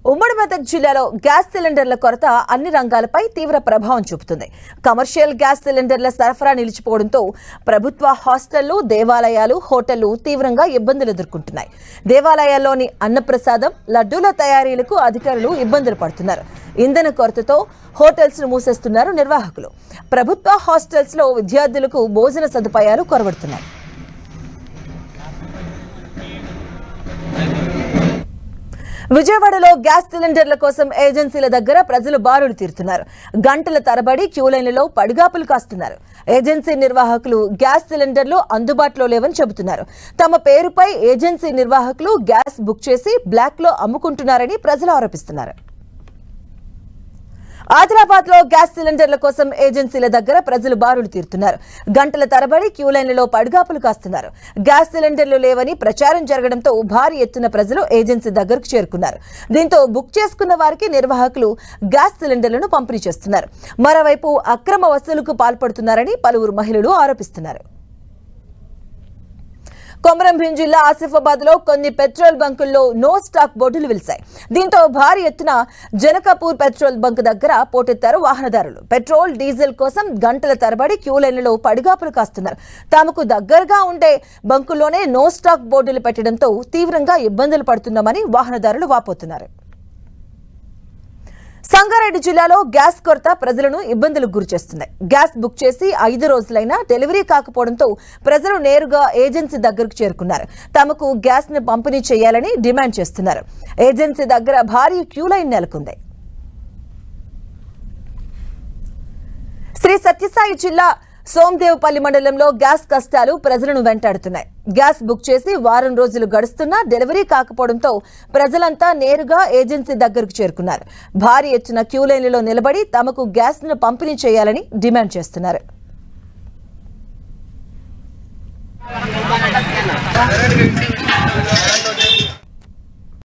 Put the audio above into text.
ఉమ్మడి మెదక్ జిల్లాలో గ్యాస్ సిలిండర్ల కొరత అన్ని రంగాలపై తీవ్ర ప్రభావం చూపుతుంది. కమర్షియల్ గ్యాస్ సిలిండర్ల సరఫరా నిలిచిపోవడంతో ప్రభుత్వ హాస్టళ్లు, దేవాలయాలు, హోటళ్లు తీవ్రంగా ఇబ్బందులు ఎదుర్కొంటున్నాయి. దేవాలయాల్లోని అన్నప్రసాదం, లడ్డూల తయారీలకు అధికారులు ఇబ్బందులు పడుతున్నారు. ఇంధన కొరతతో హోటల్స్ ను మూసేస్తున్నారు నిర్వాహకులు. ప్రభుత్వ హాస్టల్స్ లో విద్యార్థులకు భోజన సదుపాయాలు కొరవడుతున్నాయి. విజయవాడలో గ్యాస్ సిలిండర్ల కోసం ఏజెన్సీల దగ్గర ప్రజలు బారులు తీరుతున్నారు. గంటల తరబడి క్యూలైన్లలో పడిగాపులు కాస్తున్నారు. ఏజెన్సీ నిర్వాహకులు గ్యాస్ సిలిండర్లు అందుబాటులో లేవని చెబుతున్నారు. తమ పేరుపై ఏజెన్సీ నిర్వాహకులు గ్యాస్ బుక్ చేసి బ్లాక్ లో అమ్ముకుంటున్నారని ప్రజలు ఆరోపిస్తున్నారు. ఆదిలాబాద్ లో గ్యాస్ సిలిండర్ల కోసం ఏజెన్సీల దగ్గర ప్రజలు బారులు తీరుతున్నారు. గంటల తరబడి క్యూలైన్లలో పడిగాపులు కాస్తున్నారు. గ్యాస్ సిలిండర్లు లేవని ప్రచారం జరగడంతో భారీ ఎత్తున ప్రజలు ఏజెన్సీ దగ్గరకు చేరుకున్నారు. దీంతో బుక్ చేసుకున్న వారికి నిర్వాహకులు గ్యాస్ సిలిండర్లను పంపిణీ చేస్తున్నారు. మరోవైపు అక్రమ వసూలుకు పాల్పడుతున్నారని పలువురు మహిళలు ఆరోపిస్తున్నారు. కొమరంభీం జిల్లా ఆసిఫాబాద్ లో కొన్ని పెట్రోల్ బంకుల్లో నో స్టాక్ బోర్డులు వెలిశాయి. దీంతో భారీ ఎత్తున జనకాపూర్ పెట్రోల్ బంక్ దగ్గర పోటెత్తారు వాహనదారులు. పెట్రోల్, డీజిల్ కోసం గంటల తరబడి క్యూలైన్లలో పడిగాపులు కాస్తున్నారు. తమకు దగ్గరగా ఉండే బంకుల్లోనే నో స్టాక్ బోర్డులు పెట్టడంతో తీవ్రంగా ఇబ్బందులు పడుతున్నామని వాహనదారులు వాపోతున్నారు. సంగారెడ్డి జిల్లాలో గ్యాస్ కొరత ప్రజలను ఇబ్బందులకు గురిచేస్తుంది. గ్యాస్ బుక్ చేసి 5 రోజులైనా డెలివరీ కాకపోవడంతో ప్రజలు నేరుగా ఏజెన్సీ దగ్గరకు చేరుకున్నారు. తమకు గ్యాస్ ను పంపిణీ చేయాలని డిమాండ్ చేస్తున్నారు. ఏజెన్సీ దగ్గర భారీ క్యూ లైన్ నెలకొంది. శ్రీ సత్యసాయి జిల్లా సోమదేవపల్లి మండలంలో గ్యాస్ కష్టాలు ప్రజలను వెంటాడుతున్నాయి. గ్యాస్ బుక్ చేసి వారం రోజులు గడుస్తున్నా డెలివరీ కాకపోవడంతో ప్రజలంతా నేరుగా ఏజెన్సీ దగ్గరకు చేరుకున్నారు. భారీ ఎత్తున క్యూలైన్లలో నిలబడి తమకు గ్యాస్ ను పంపిణీ చేయాలని డిమాండ్ చేస్తున్నారు.